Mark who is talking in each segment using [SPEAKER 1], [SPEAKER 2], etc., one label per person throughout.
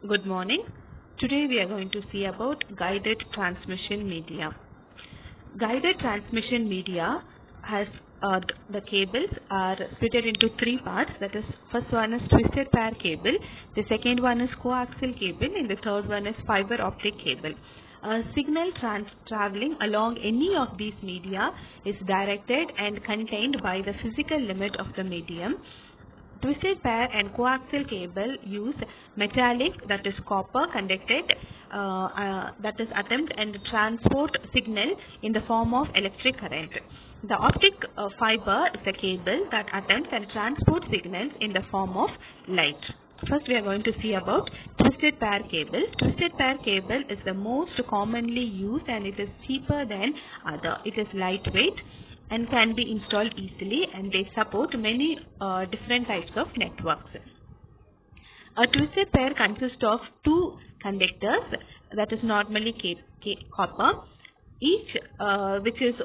[SPEAKER 1] Good morning. Today we are going to see about guided transmission media. Guided transmission media has the cables are split into three parts. That is, first one is twisted pair cable, the second one is coaxial cable, and the third one is fiber optic cable. Signal traveling along any of these media is directed and contained by the physical limit of the medium. Twisted pair and coaxial cable use metallic, that is copper, conducted that is attempt and transport signal in the form of electric current. The optic fiber is a cable that attempts and transport signals in the form of light. First we are going to see about twisted pair cable. Twisted pair cable is the most commonly used and it is cheaper than other. It is lightweight and can be installed easily, and they support many different types of networks. A twisted pair consists of two conductors, that is normally copper, each which is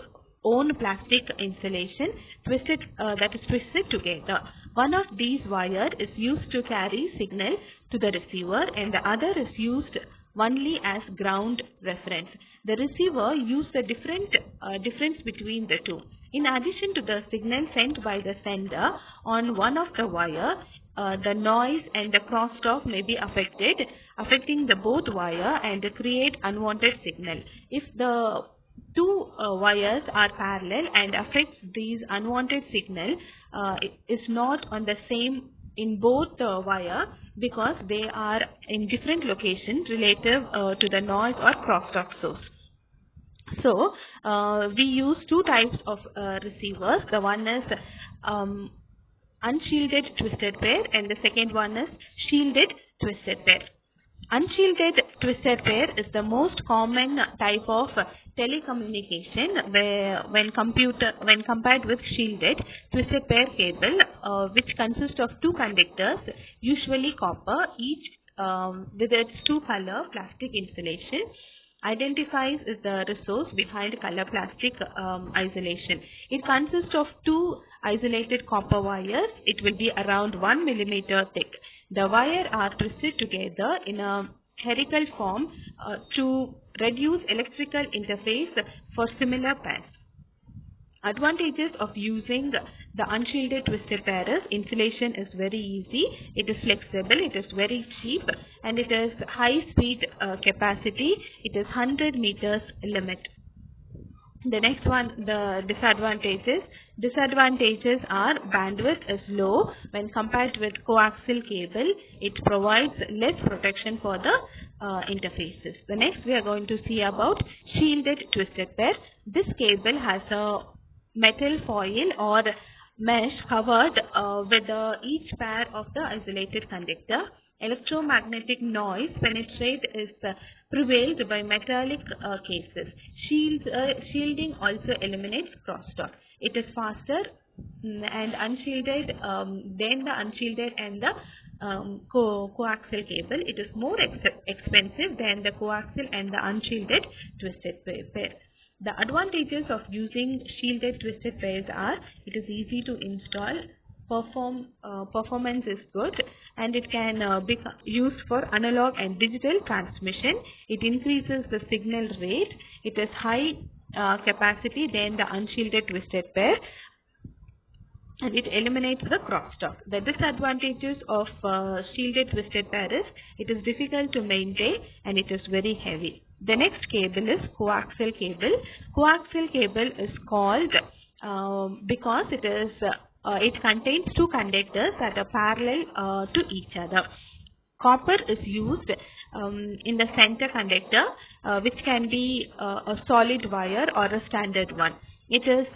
[SPEAKER 1] own plastic insulation that is twisted together. One of these wires is used to carry signal to the receiver and the other is used only as ground reference. The receiver uses the difference between the two. In addition to the signal sent by the sender on one of the wire, the noise and the crosstalk may be affecting the both wire and create unwanted signal. If the two wires are parallel and affects these unwanted signal, it is not on the same in both the wire because they are in different locations relative to the noise or crosstalk source. So we use two types of receivers. The one is unshielded twisted pair and the second one is shielded twisted pair. Unshielded twisted pair is the most common type of telecommunication when compared with shielded twisted pair cable, which consists of two conductors, usually copper, each with its two-color plastic insulation. Identifies is the resource behind color plastic isolation. It consists of two isolated copper wires. It will be around 1 millimeter thick. The wires are twisted together in a helical form to reduce electrical interface for similar pairs. Advantages of using the unshielded twisted pair is insulation is very easy, it is flexible, it is very cheap, and it is high speed capacity. It is 100 meters limit. The next one, the disadvantages. Disadvantages are bandwidth is low when compared with coaxial cable. It provides less protection for the interfaces. The next we are going to see about shielded twisted pair. This cable has a metal foil or mesh covered with each pair of the isolated conductor. Electromagnetic noise penetrate is prevailed by metallic cases. Shielding also eliminates crosstalk. It is faster and unshielded than the unshielded and the coaxial cable. It is more expensive than the coaxial and the unshielded twisted pair. The advantages of using shielded twisted pairs are it is easy to install, performance is good, and it can be used for analog and digital transmission. It increases the signal rate. It is high capacity than the unshielded twisted pair, and it eliminates the crosstalk. The disadvantages of shielded twisted pair is it is difficult to maintain and it is very heavy. The next cable is coaxial cable. Coaxial cable is called because it contains two conductors that are parallel to each other. Copper is used in the center conductor, which can be a solid wire or a standard one. It is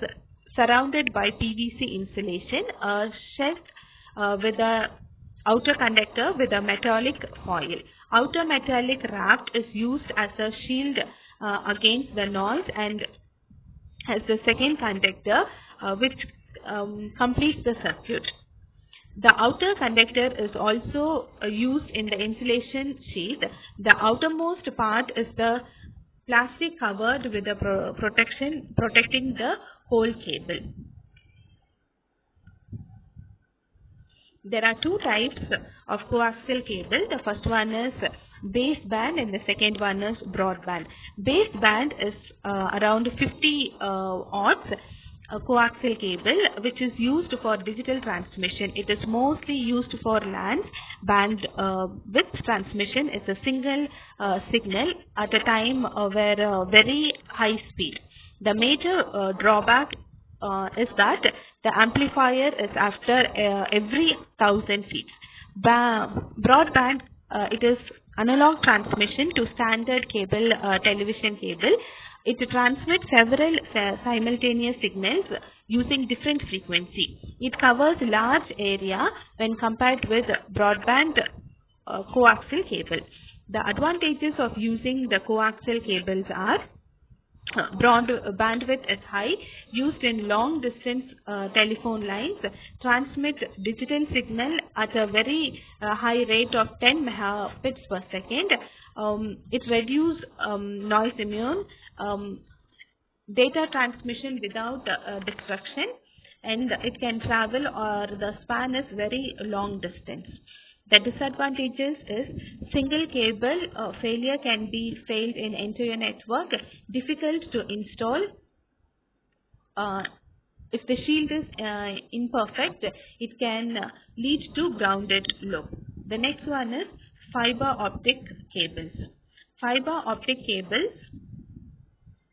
[SPEAKER 1] surrounded by PVC insulation, a shelf with a outer conductor with a metallic foil. Outer metallic wrap is used as a shield against the noise and as the second conductor which completes the circuit. The outer conductor is also used in the insulation sheath. The outermost part is the plastic covered with a protecting the whole cable. There are two types of coaxial cable. The first one is baseband and the second one is broadband. Baseband is around 50 watts coaxial cable, which is used for digital transmission. It is mostly used for LAN bandwidth transmission. It's a single signal at a time where very high speed. The major drawback is that the amplifier is after every 1000 feet. Broadband, it is analog transmission to standard cable television cable. It transmits several simultaneous signals using different frequency. It covers large area when compared with broadband coaxial cable. The advantages of using the coaxial cables are broad bandwidth is high, used in long distance telephone lines, transmit digital signal at a very high rate of 10 megabits per second. It reduces noise immune, data transmission without destruction, and it can travel or the span is very long distance. The disadvantages is single cable failure can be failed in entire network, difficult to install. If the shield is imperfect, it can lead to grounded loop. The next one is fiber optic cables. Fiber optic cables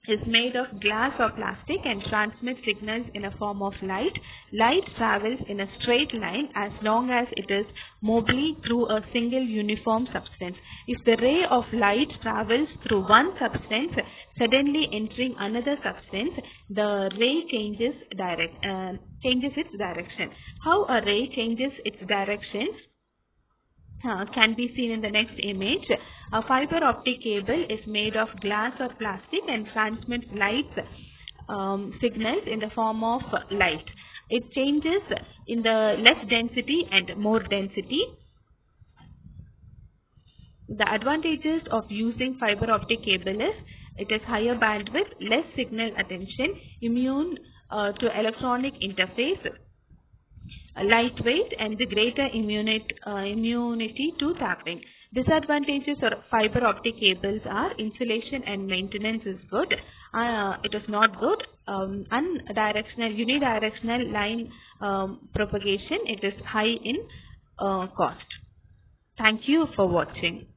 [SPEAKER 1] is made of glass or plastic and transmits signals in a form of light. Light travels in a straight line as long as it is mobile through a single uniform substance. If the ray of light travels through one substance, suddenly entering another substance, the ray changes its direction. How a ray changes its direction can be seen in the next image. A fiber optic cable is made of glass or plastic and transmits light signals in the form of light. It changes in the less density and more density. The advantages of using fiber optic cable is it is higher bandwidth, less signal attention, immune to electronic interface, lightweight, and the greater immunity to tapping. Disadvantages of fiber optic cables are insulation and maintenance is good. It is not good. Unidirectional line propagation, it is high in cost. Thank you for watching.